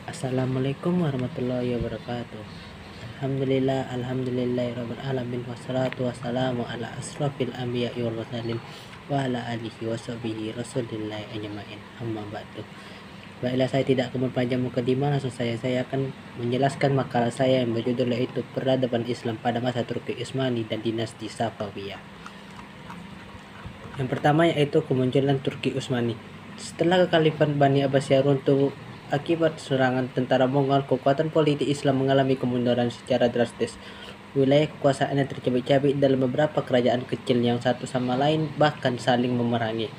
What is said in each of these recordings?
Assalamualaikum warahmatullahi wabarakatuh. Alhamdulillahirabbil alamin wassalatu wassalamu ala asrofil anbiya'i wal mursalin wa ala alihi washabihi rasulillahi ajmain. Amma ba'du. Baiklah, saya tidak akan memperpanjang mukadimah, langsung saya akan menjelaskan makalah saya yang berjudul yaitu Peradaban Islam pada masa Turki Utsmani dan Dinasti Safawiyah. Yang pertama yaitu kemunculan Turki Utsmani. Setelah kekhalifahan Bani Abbasiyah runtuh akibat serangan tentara Mongol, kekuatan politik Islam mengalami kemunduran secara drastis. Wilayah kekuasaannya tercabik-cabik dalam beberapa kerajaan kecil yang satu sama lain bahkan saling memerangi.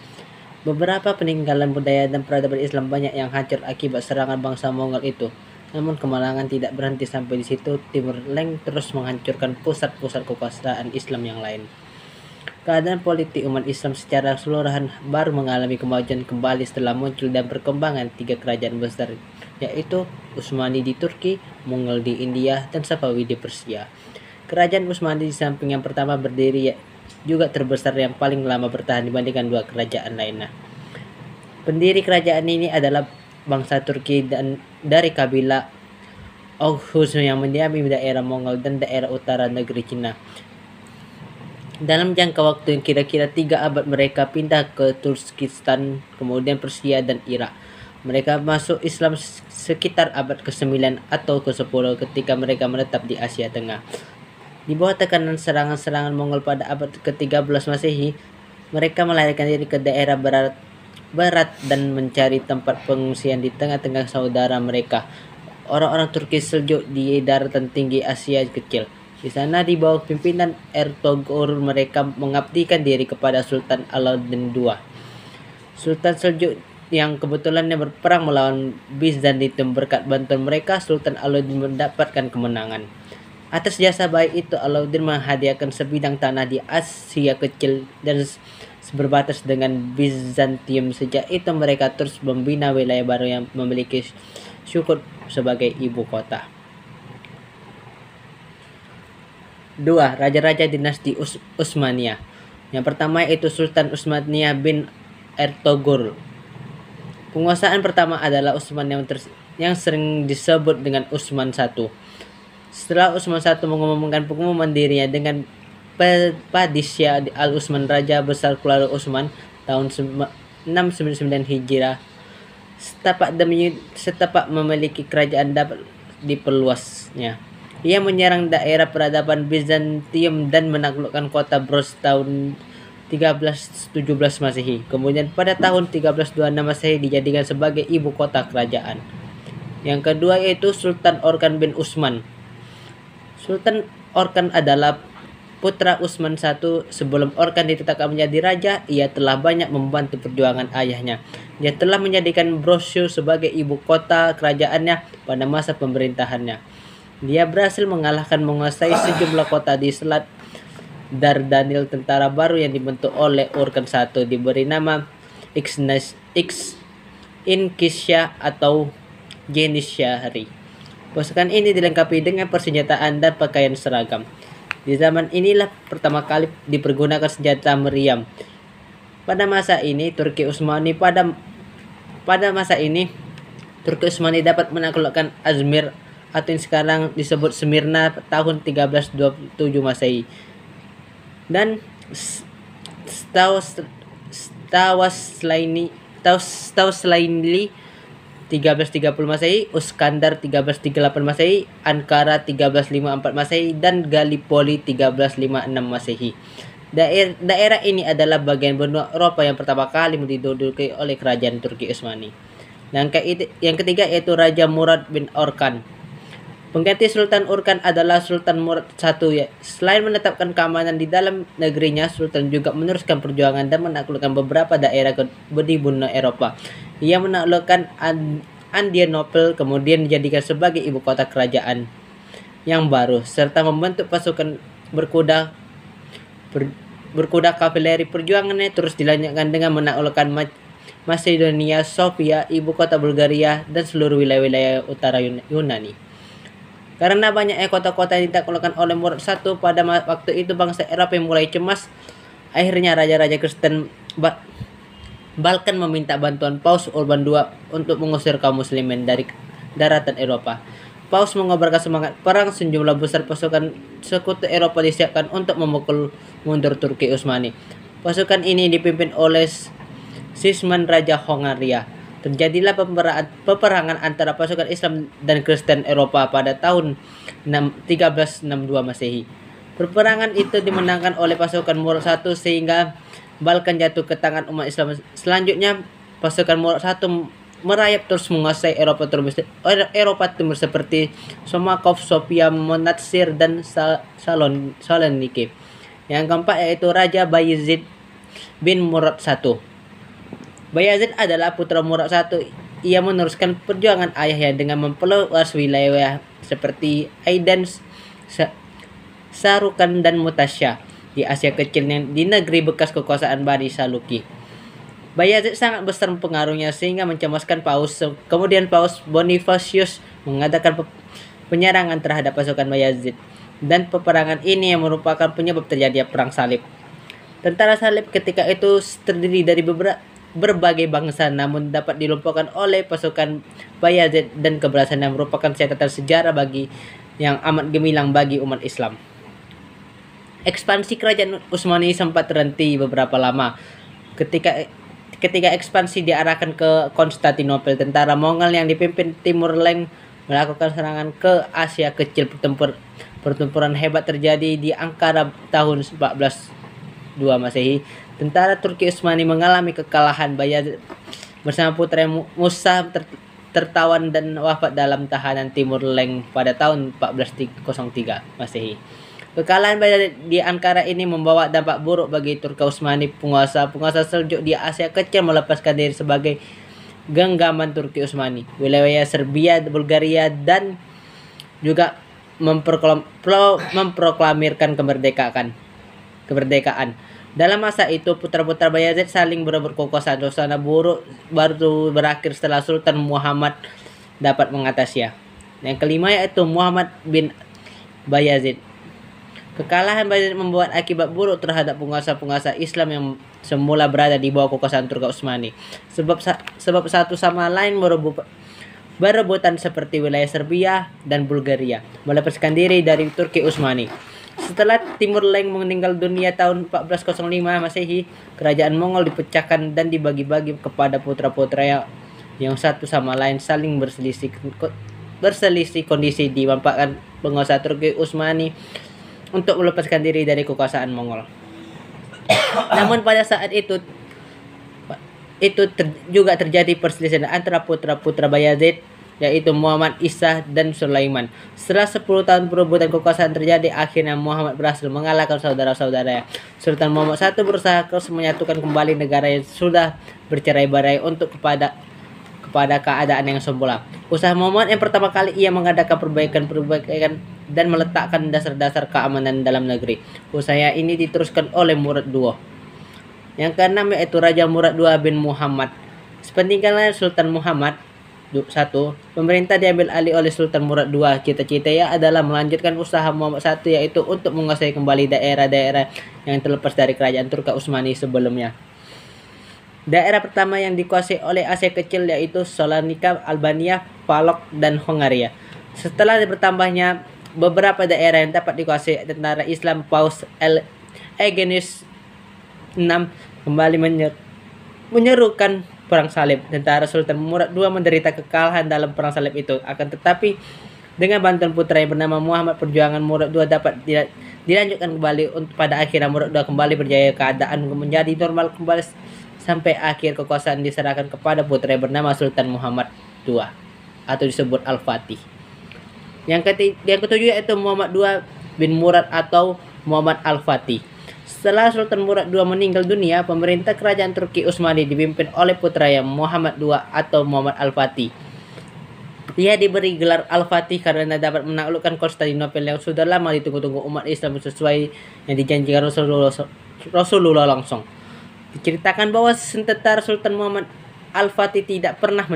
Beberapa peninggalan budaya dan peradaban Islam banyak yang hancur akibat serangan bangsa Mongol itu. Namun kemalangan tidak berhenti sampai di situ. Timur Leng terus menghancurkan pusat-pusat kekuasaan Islam yang lain. Keadaan politik umat Islam secara keseluruhan baru mengalami kemajuan kembali setelah muncul dan perkembangan tiga kerajaan besar, yaitu Utsmani di Turki, Mongol di India, dan Safawi di Persia. Kerajaan Utsmani di samping yang pertama berdiri juga terbesar yang paling lama bertahan dibandingkan dua kerajaan lainnya. Pendiri kerajaan ini adalah bangsa Turki dan dari kabilah Oghuz yang mendiami daerah Mongol dan daerah utara negeri Cina. Dalam jangka waktu yang kira-kira 3 abad mereka pindah ke Turkistan, kemudian Persia dan Irak. Mereka masuk Islam sekitar abad ke-9 atau ke-10 ketika mereka menetap di Asia Tengah. Di bawah tekanan serangan-serangan Mongol pada abad ke-13 Masehi, mereka melarikan diri ke daerah barat dan mencari tempat pengungsian di tengah-tengah saudara mereka, orang-orang Turki Seljuk di daratan tinggi Asia Kecil. Di sana di bawah pimpinan Ertugrul mereka mengabdikan diri kepada Sultan Alauddin II. Sultan Seljuk yang kebetulannya berperang melawan Bizantium. Berkat bantuan mereka, Sultan Alauddin mendapatkan kemenangan. Atas jasa baik itu, Alauddin menghadiahkan sebidang tanah di Asia Kecil dan berbatas dengan Bizantium. Sejak itu mereka terus membina wilayah baru yang memiliki Sukut sebagai ibu kota. 2. Raja-raja dinasti Utsmaniyah. Yang pertama yaitu Sultan Utsmaniyah bin Ertugrul. Penguasaan pertama adalah Utsman yang sering disebut dengan Utsman I. Setelah Utsman I mengumumkan pengumuman dirinya dengan Padishah Al-Utsman, Raja Besar keluarga Utsman, tahun 699 Hijriah, setapak memiliki kerajaan dapat diperluasnya. Ia menyerang daerah peradaban Bizantium dan menaklukkan kota Bros tahun 1317 Masehi. Kemudian pada tahun 1326 Masehi dijadikan sebagai ibu kota kerajaan. Yang kedua yaitu Sultan Orkan bin Utsman. Sultan Orkan adalah putra Utsman I. Sebelum Orkan ditetapkan menjadi raja, ia telah banyak membantu perjuangan ayahnya. Dia telah menjadikan Brosyu sebagai ibu kota kerajaannya pada masa pemerintahannya. Dia berhasil menguasai sejumlah kota di Selat Dardanil. Tentara baru yang dibentuk oleh Orkan I diberi nama Inkisya atau Janishary. Pasukan ini dilengkapi dengan persenjataan dan pakaian seragam. Di zaman inilah pertama kali dipergunakan senjata meriam. Pada masa ini Turki Utsmani dapat menaklukkan Azmir atau yang sekarang disebut Smyrna tahun 1327 Masehi. Dan Stawaslaini 1330 Masehi, Uskandar 1338 Masehi, Ankara 1354 Masehi, dan Gallipoli 1356 Masehi. Daerah ini adalah bagian benua Eropa yang pertama kali diduduki oleh kerajaan Turki Utsmani. Yang ketiga yaitu Raja Murad bin Orkan. Pengganti Sultan Orkan adalah Sultan Murad I. Selain menetapkan keamanan di dalam negerinya, Sultan juga meneruskan perjuangan dan menaklukkan beberapa daerah di benua Eropa. Ia menaklukkan Adrianople, kemudian dijadikan sebagai ibu kota kerajaan yang baru, serta membentuk pasukan berkuda kavaleri. Perjuangannya terus dilanjutkan dengan menaklukkan Macedonia, Sofia, ibu kota Bulgaria, dan seluruh wilayah-wilayah utara Yunani. Karena banyaknya kota-kota yang ditaklukkan oleh Murad I pada waktu itu, bangsa Eropa yang mulai cemas. Akhirnya raja-raja Kristen Balkan meminta bantuan Paus Urban II untuk mengusir kaum muslimin dari daratan Eropa. Paus mengobarkan semangat perang, sejumlah besar pasukan sekutu Eropa disiapkan untuk memukul mundur Turki Utsmani. Pasukan ini dipimpin oleh Sisman Raja Hongaria. Terjadilah peperangan antara pasukan Islam dan Kristen Eropa pada tahun 1362 Masehi. Peperangan itu dimenangkan oleh pasukan Murad I sehingga Balkan jatuh ke tangan umat Islam. Selanjutnya, pasukan Murad I merayap terus menguasai Eropa Timur seperti Somakov, Sofia, Monatsir, dan Saloniki. Yang keempat yaitu Raja Bayezid bin Murad I. Bayezid adalah putra Murad I. Ia meneruskan perjuangan ayahnya dengan memperluas wilayah seperti Aiden, Sarukan, dan Mutasya di Asia Kecil di negeri bekas kekuasaan Bani Saluki. Bayezid sangat besar pengaruhnya sehingga mencemaskan Paus. Kemudian Paus Bonifacius mengadakan penyerangan terhadap pasukan Bayezid, dan peperangan ini yang merupakan penyebab terjadinya perang salib. Tentara salib ketika itu terdiri dari berbagai bangsa, namun dapat dilumpuhkan oleh pasukan Bayezid, dan keberhasilan yang merupakan catatan sejarah yang amat gemilang bagi umat Islam. Ekspansi kerajaan Utsmani sempat terhenti beberapa lama. Ketika ekspansi diarahkan ke Konstantinopel, tentara Mongol yang dipimpin Timur Leng melakukan serangan ke Asia Kecil. Pertempuran hebat terjadi di Ankara tahun 1402 Masehi. Tentara Turki Utsmani mengalami kekalahan. Bayezid bersama putra Musa tertawan dan wafat dalam tahanan Timur Leng pada tahun 1403 Masehi. Kekalahan Bayezid di Ankara ini membawa dampak buruk bagi Turki Utsmani. Penguasa Seljuk di Asia Kecil melepaskan diri sebagai genggaman Turki Utsmani. Wilayah Serbia, Bulgaria, dan juga memproklamirkan kemerdekaan. Dalam masa itu, putra-putra Bayezid saling berebut kekuasaan. Suasana buruk baru berakhir setelah Sultan Muhammad dapat mengatasinya. Yang kelima yaitu Muhammad bin Bayezid. Kekalahan Bayezid membuat akibat buruk terhadap penguasa-penguasa Islam yang semula berada di bawah kekuasaan Turki Utsmani. Sebab satu sama lain berebutan seperti wilayah Serbia dan Bulgaria melepaskan diri dari Turki Utsmani. Setelah Timur Leng meninggal dunia tahun 1405 Masehi, kerajaan Mongol dipecahkan dan dibagi-bagi kepada putra-putra yang satu sama lain saling berselisih kondisi dimanfaatkan penguasa Turki Utsmani untuk melepaskan diri dari kekuasaan Mongol. Namun pada saat itu juga terjadi perselisihan antara putra-putra Bayezid, yaitu Muhammad Isa dan Sulaiman. Setelah 10 tahun perebutan kekuasaan terjadi, akhirnya Muhammad berhasil mengalahkan saudara-saudaranya. Sultan Muhammad I berusaha menyatukan kembali negara yang sudah bercerai-berai untuk kepada keadaan yang semula. Usaha Muhammad yang pertama kali ia mengadakan perbaikan dan meletakkan dasar-dasar keamanan dalam negeri. Usaha ini diteruskan oleh Murad II. Yang keenam yaitu Raja Murad II bin Muhammad. Sepeninggalan Sultan Muhammad I, pemerintah diambil alih oleh Sultan Murad II. Cita-citanya adalah melanjutkan usaha Muhammad I, yaitu untuk menguasai kembali daerah-daerah yang terlepas dari kerajaan Turki Utsmani sebelumnya. Daerah pertama yang dikuasai oleh Asia Kecil yaitu Salonika, Albania, Palok, dan Hongaria. Setelah bertambahnya beberapa daerah yang dapat dikuasai tentara Islam, Paus Eugenius VI kembali menyerukan perang salib. Tentara Sultan Murad II menderita kekalahan dalam perang salib itu. Akan tetapi dengan bantuan putra yang bernama Muhammad, perjuangan Murad II dapat dilanjutkan kembali. Pada akhirnya Murad II kembali berjaya, keadaan menjadi normal kembali sampai akhir kekuasaan diserahkan kepada putra yang bernama Sultan Muhammad II atau disebut Al-Fatih. Yang ketujuh yaitu Muhammad II bin Murad atau Muhammad Al-Fatih. Setelah Sultan Murad II meninggal dunia, pemerintah kerajaan Turki Utsmani dipimpin oleh putranya Muhammad II atau Muhammad Al-Fatih. Ia diberi gelar Al-Fatih karena dapat menaklukkan Konstantinopel yang sudah lama ditunggu-tunggu umat Islam sesuai yang dijanjikan Rasulullah langsung. Diceritakan bahwa tentara Sultan Muhammad Al-Fatih tidak pernah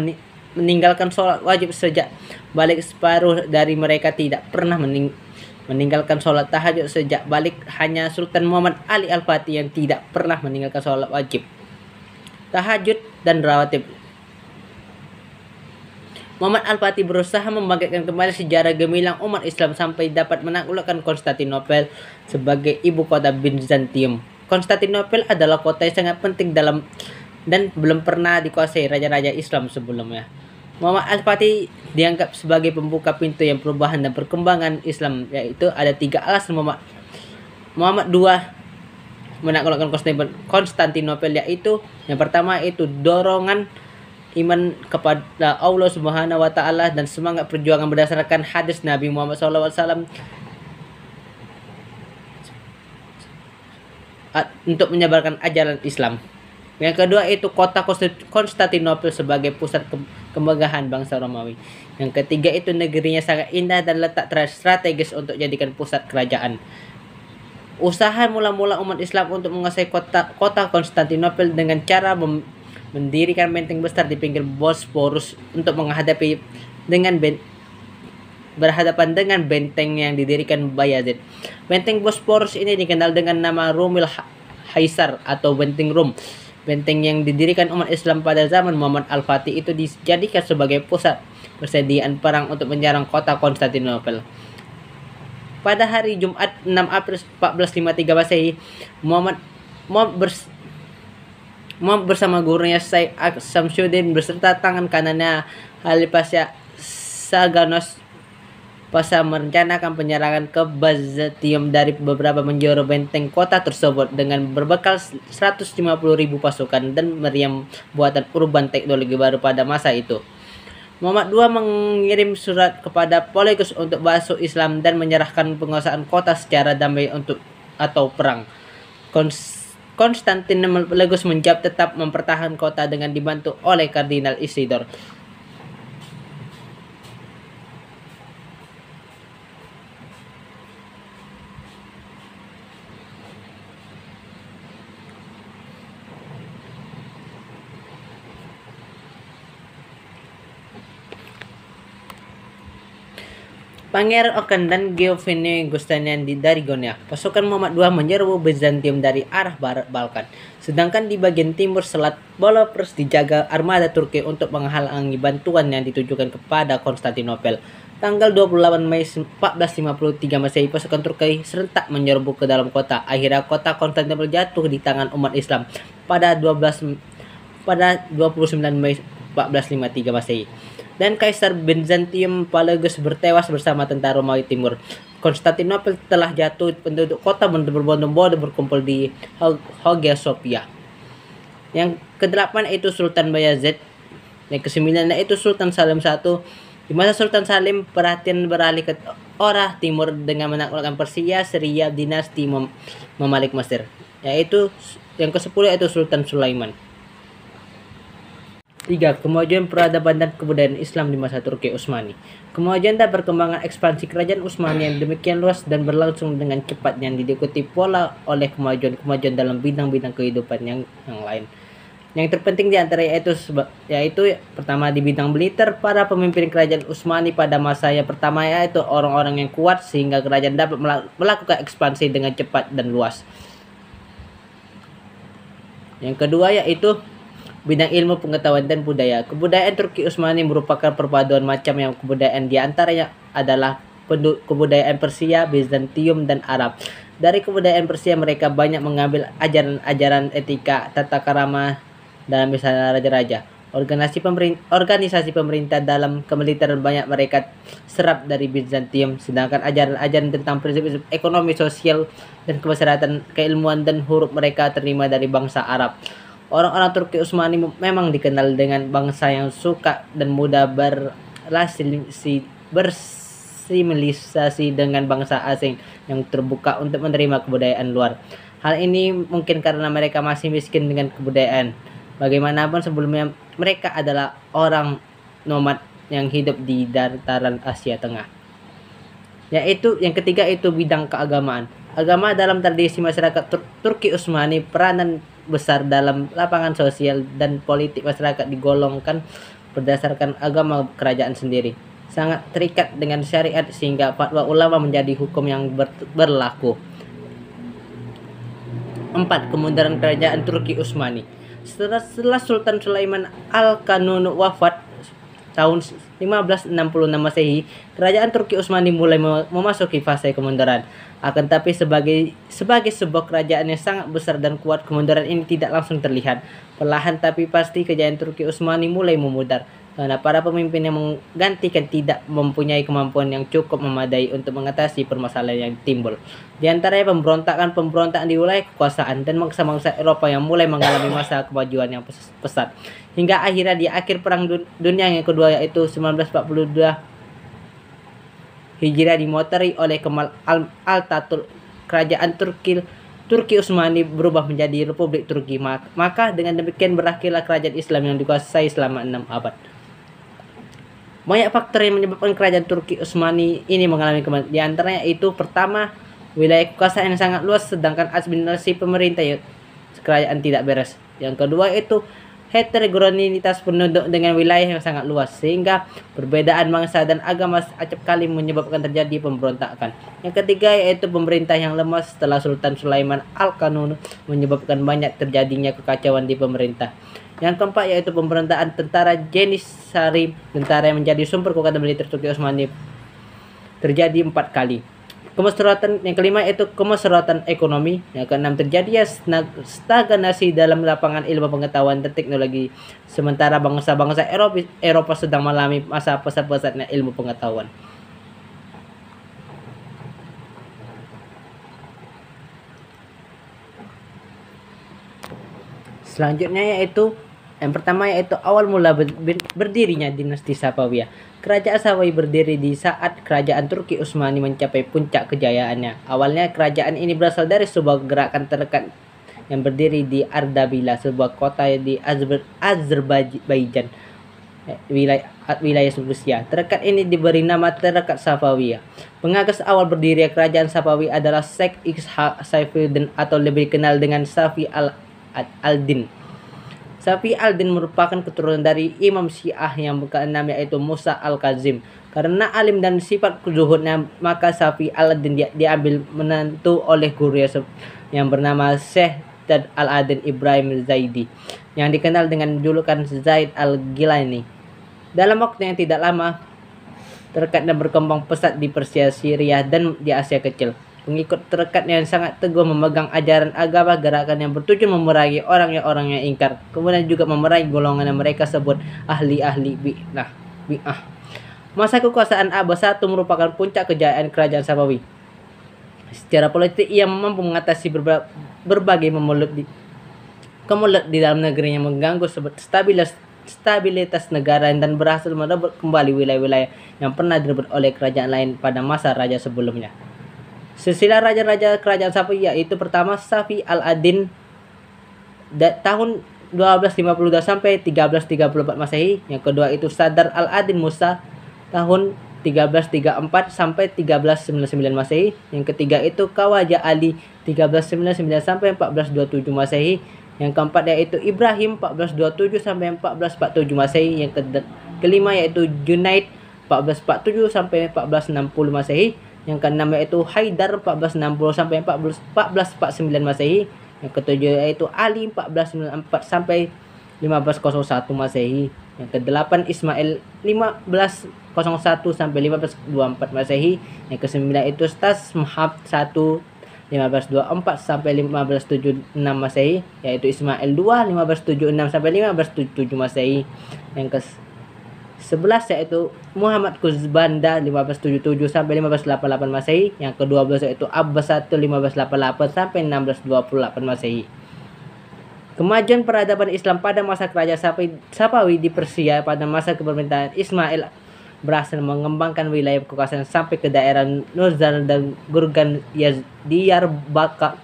meninggalkan sholat wajib sejak balik. Separuh dari mereka tidak pernah meninggalkan sholat tahajud sejak balik. Hanya Sultan Muhammad Ali Al-Fatih yang tidak pernah meninggalkan sholat wajib, tahajud, dan rawatib. Muhammad Al-Fatih berusaha membangkitkan kembali sejarah gemilang umat Islam sampai dapat menaklukkan Konstantinopel sebagai ibu kota Bizantium. Konstantinopel adalah kota yang sangat penting dalam dan belum pernah dikuasai raja-raja Islam sebelumnya. Muhammad Al-Fatih dianggap sebagai pembuka pintu yang perubahan dan perkembangan Islam, yaitu ada 3 alasan Muhammad II menaklukkan Konstantinopel, yaitu yang pertama itu dorongan iman kepada Allah Subhanahu wa taala dan semangat perjuangan berdasarkan hadis Nabi Muhammad SAW untuk menyebarkan ajaran Islam. Yang kedua itu kota Konstantinopel sebagai pusat kemegahan bangsa Romawi. Yang ketiga itu negerinya sangat indah dan letak strategis untuk jadikan pusat kerajaan. Usaha mula-mula umat Islam untuk menguasai kota Konstantinopel dengan cara mendirikan benteng besar di pinggir Bosporus untuk berhadapan dengan benteng yang didirikan Bayazid. Benteng Bosporus ini dikenal dengan nama Rumil Haisar atau benteng Rum. Benteng yang didirikan umat Islam pada zaman Muhammad Al-Fatih itu dijadikan sebagai pusat persediaan perang untuk menyerang kota Konstantinopel. Pada hari Jumat 6 April 1453 Masehi, Muhammad bersama gurunya Syekh Samsuddin beserta tangan kanannya Halipasya Saganos Pasha merencanakan penyerangan ke Byzantium dari beberapa penjuru benteng kota tersebut dengan berbekal 150.000 pasukan dan meriam buatan urban teknologi baru pada masa itu. Muhammad II mengirim surat kepada Polygus untuk masuk Islam dan menyerahkan penguasaan kota secara damai atau perang. Konstantinopel menjawab tetap mempertahankan kota dengan dibantu oleh Kardinal Isidor. Pangeran Okan dan Giovanni Giustinian dari Gonia. Pasukan Muhammad II menyerbu Bizantium dari arah barat Balkan. Sedangkan di bagian timur selat Bosporus dijaga armada Turki untuk menghalangi bantuan yang ditujukan kepada Konstantinopel. Tanggal 28 Mei 1453 Masehi, pasukan Turki serentak menyerbu ke dalam kota. Akhirnya kota Konstantinopel jatuh di tangan umat Islam pada 29 Mei 1453 Masehi. Dan Kaisar Bizantium Pelagius bertewas bersama tentara Romawi Timur. Konstantinopel telah jatuh, penduduk kota berbondong-bondong berkumpul di Hagia Sophia. Yang ke-8 itu Sultan Bayazid. Yang ke-9 itu Sultan Salim I. Di masa Sultan Salim, perhatian beralih ke arah timur dengan menaklukkan Persia, Syria, dinasti Mamalik Mesir. Yaitu yang ke-10 itu Sultan Sulaiman. 3. Kemajuan peradaban dan kebudayaan Islam di masa Turki Utsmani. Kemajuan dan perkembangan ekspansi kerajaan Utsmani yang demikian luas dan berlangsung dengan cepat yang diikuti pola oleh kemajuan dalam bidang-bidang kehidupan yang lain. Yang terpenting di antara yaitu pertama di bidang militer, para pemimpin kerajaan Utsmani pada masa yang pertama yaitu orang-orang yang kuat sehingga kerajaan dapat melakukan ekspansi dengan cepat dan luas. Yang kedua yaitu bidang ilmu pengetahuan dan budaya. Kebudayaan Turki Utsmani merupakan perpaduan macam yang kebudayaan di antaranya adalah kebudayaan Persia, Bizantium, dan Arab. Dari kebudayaan Persia mereka banyak mengambil ajaran-ajaran etika, tata krama dalam misalnya raja-raja. Organisasi pemerintah dalam kemiliteran banyak mereka serap dari Bizantium, sedangkan ajaran-ajaran tentang prinsip ekonomi, sosial, dan kemasyarakatan, keilmuan, dan huruf mereka terima dari bangsa Arab. Orang-orang Turki Utsmani memang dikenal dengan bangsa yang suka dan mudah bersimilisasi dengan bangsa asing yang terbuka untuk menerima kebudayaan luar. Hal ini mungkin karena mereka masih miskin dengan kebudayaan. Bagaimanapun sebelumnya mereka adalah orang nomad yang hidup di dataran Asia Tengah. Yaitu yang ketiga itu bidang keagamaan. Agama dalam tradisi masyarakat Turki Utsmani peranan besar dalam lapangan sosial dan politik masyarakat digolongkan berdasarkan agama kerajaan sendiri. Sangat terikat dengan syariat sehingga fatwa ulama menjadi hukum yang berlaku. 4. Kemunduran kerajaan Turki Utsmani. Setelah Sultan Sulaiman Al-Kanun wafat tahun 1566 Masehi, kerajaan Turki Utsmani mulai memasuki fase kemunduran. Akan tapi sebagai sebuah kerajaan yang sangat besar dan kuat, kemunduran ini tidak langsung terlihat. Perlahan tapi pasti kejayaan Turki Utsmani mulai memudar karena para pemimpin yang menggantikan tidak mempunyai kemampuan yang cukup memadai untuk mengatasi permasalahan yang timbul. Di antaranya pemberontakan di wilayah kekuasaan dan bangsa-bangsa Eropa yang mulai mengalami masa kemajuan yang pesat. Hingga akhirnya di akhir Perang Dunia yang kedua, yaitu 1942 Hijriah, dimotori oleh Kemal Atatürk, kerajaan Turki Utsmani berubah menjadi Republik Turki. Maka dengan demikian berakhirlah kerajaan Islam yang dikuasai selama 6 abad. Banyak faktor yang menyebabkan kerajaan Turki Utsmani ini mengalami kemajuan. Di antaranya itu pertama, wilayah kekuasaan yang sangat luas sedangkan administrasi pemerintah kerajaan tidak beres. Yang kedua itu heterogeneitas penduduk dengan wilayah yang sangat luas sehingga perbedaan bangsa dan agama acap kali menyebabkan terjadi pemberontakan. Yang ketiga yaitu pemerintah yang lemah setelah Sultan Sulaiman Al-Qanun menyebabkan banyak terjadinya kekacauan di pemerintah. Yang keempat yaitu pemberontakan tentara Janissary, tentara yang menjadi sumber kekuatan militer Turki Utsmani, terjadi 4 kali. Yang kelima yaitu kemesteratan ekonomi. Yang keenam terjadi stagnasi dalam lapangan ilmu pengetahuan dan teknologi, sementara bangsa-bangsa Eropa sedang mengalami masa pesat-pesatnya ilmu pengetahuan. Selanjutnya yaitu yang pertama yaitu awal mula berdirinya dinasti Safawiyah. Kerajaan Safawi berdiri di saat kerajaan Turki Utsmani mencapai puncak kejayaannya. Awalnya kerajaan ini berasal dari sebuah gerakan terdekat yang berdiri di Ardabila, sebuah kota di Azerbaijan, wilayah Rusia. Terdekat ini diberi nama Terdekat Safawiyah. Pengagas awal berdiri kerajaan Safawi adalah Sheikh Ishaq Saifuddin atau lebih dikenal dengan Safi al-Din. Safi al-Din merupakan keturunan dari Imam Syiah yang keenam yaitu Musa al-Kazim. Karena alim dan sifat zuhudnya, maka Safi al-Din diambil menantu oleh guru yang bernama Syekh Tad al-Adin Ibrahim Zaidi, yang dikenal dengan julukan Zaid al-Gilani. Dalam waktu yang tidak lama, terkadang berkembang pesat di Persia, Syria, dan di Asia Kecil. Pengikut terdekat yang sangat teguh memegang ajaran agama gerakan yang bertujuan memerangi orang yang ingkar, kemudian juga memerangi golongan yang mereka sebut ahli-ahli bid'ah. Masa kekuasaan Abbas I merupakan puncak kejayaan kerajaan Safawi. Secara politik ia mampu mengatasi berbagai kemelut di dalam negeri yang mengganggu stabilitas negara dan berhasil merebut kembali wilayah-wilayah yang pernah direbut oleh kerajaan lain pada masa raja sebelumnya. Silsilah raja-raja kerajaan Safawi yaitu pertama Safi al-Adin tahun 1252 sampai 1334 Masehi. Yang kedua itu Sadar al-Adin Musa tahun 1334 sampai 1399 Masehi. Yang ketiga itu Khawaja Ali 1399 sampai 1427 Masehi. Yang keempat yaitu Ibrahim 1427 sampai 1447 Masehi. Yang kelima yaitu Junaid 1447 sampai 1460 Masehi. Yang keenam yaitu Haidar 1460 sampai 1449 Masehi. Yang ketujuh yaitu Ali 1494 sampai 1501 Masehi. Yang kedelapan Ismail 1501 sampai 1524 Masehi. Yang kesembilan itu Stas Mahab 1 1524 sampai 1576 Masehi, yaitu Ismail 2 1576 sampai 1577 Masehi. Yang ke-11 yaitu Muhammad Kuzbanda 1577 sampai 1588 Masehi. Yang ke-12 yaitu Abbas 1 1588 sampai 1628 Masehi. Kemajuan peradaban Islam pada masa kerajaan Safawi di Persia pada masa kepemimpinan Ismail berhasil mengembangkan wilayah kekuasaan sampai ke daerah Nuzar dan Gurgan, Diyarbakir,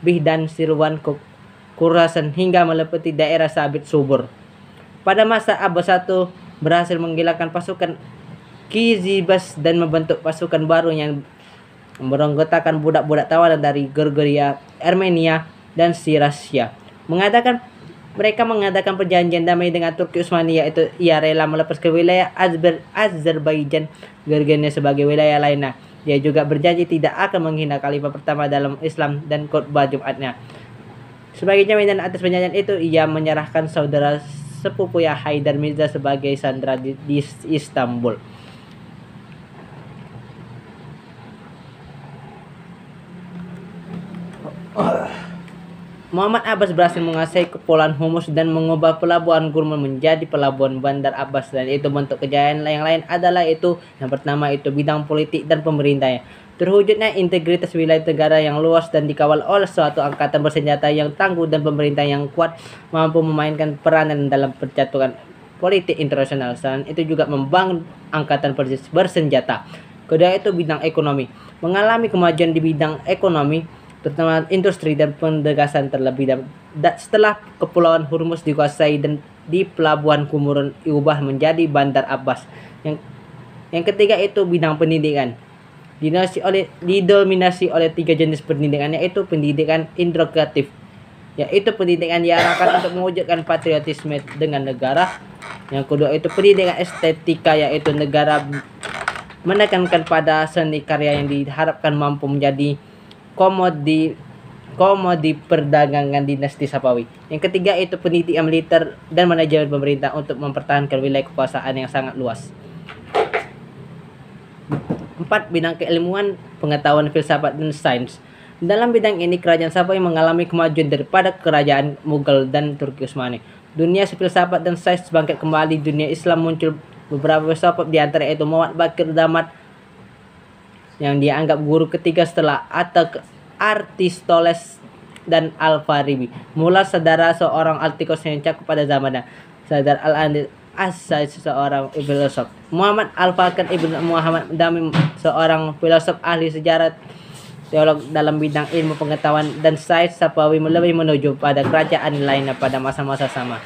Bih dan Sirwan, Khurasan hingga meliputi daerah Sabit Subur. Pada masa Abbas I berhasil menghilangkan pasukan Kizibas dan membentuk pasukan baru yang beranggotakan budak-budak tawanan dari Georgia, Armenia, dan Sirasia. Mereka mengadakan perjanjian damai dengan Turki Utsmani, yaitu ia rela melepaskan wilayah Azerbaijan Georgia sebagai wilayah lainnya. Dia juga berjanji tidak akan menghina khalifah pertama dalam Islam dan khutbah Jumatnya. Sebagai jaminan atas perjanjian itu, ia menyerahkan sepupu ya Haidar Mirza sebagai sandera di Istanbul. Muhammad Abbas berhasil menguasai kepulauan Humus dan mengubah pelabuhan Gurman menjadi pelabuhan Bandar Abbas, dan itu bentuk kejayaan yang lain adalah itu yang pertama itu bidang politik dan pemerintahnya. Terwujudnya integritas wilayah negara yang luas dan dikawal oleh suatu angkatan bersenjata yang tangguh dan pemerintah yang kuat mampu memainkan peranan dalam percaturan politik internasional. Selain itu juga membangun angkatan bersenjata. Kedua itu bidang ekonomi, mengalami kemajuan di bidang ekonomi terutama industri dan pendegasan terlebih setelah kepulauan Hormuz dikuasai dan di pelabuhan Qumran diubah menjadi Bandar Abbas. Yang ketiga itu bidang pendidikan, didominasi oleh 3 jenis pendidikan, yaitu pendidikan integratif, yaitu pendidikan diarahkan untuk mewujudkan patriotisme dengan negara. Yang kedua itu pendidikan estetika, yaitu negara menekankan pada seni karya yang diharapkan mampu menjadi komodi perdagangan dinasti Safawi. Yang ketiga itu pendidikan militer dan manajemen pemerintah untuk mempertahankan wilayah kekuasaan yang sangat luas. 4. Bidang keilmuan, pengetahuan, filsafat, dan sains. Dalam bidang ini kerajaan Safawi mengalami kemajuan daripada kerajaan Mughal dan Turki Utsmani. Dunia filsafat dan sains bangkit kembali. Dunia Islam muncul beberapa filsafat, di antara itu Muhammad Baqir Damat yang dianggap guru ketiga setelah Aristoteles dan Al-Farabi. Mula Sadara seorang artikus yang cakup pada zamannya. Sadar Al-Andis As-Said seorang filosof. Muhammad Al-Fakir Ibn Muhammad Damim seorang filosof ahli sejarah teolog dalam bidang ilmu pengetahuan dan sains. Safawi lebih menuju pada kerajaan lainnya pada masa-masa sama.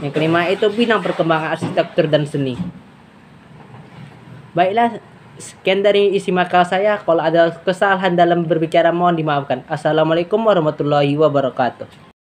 Yang kelima itu bidang perkembangan arsitektur dan seni. Baiklah, sekian dari isi makal saya. Kalau ada kesalahan dalam berbicara mohon dimaafkan. Assalamualaikum warahmatullahi wabarakatuh.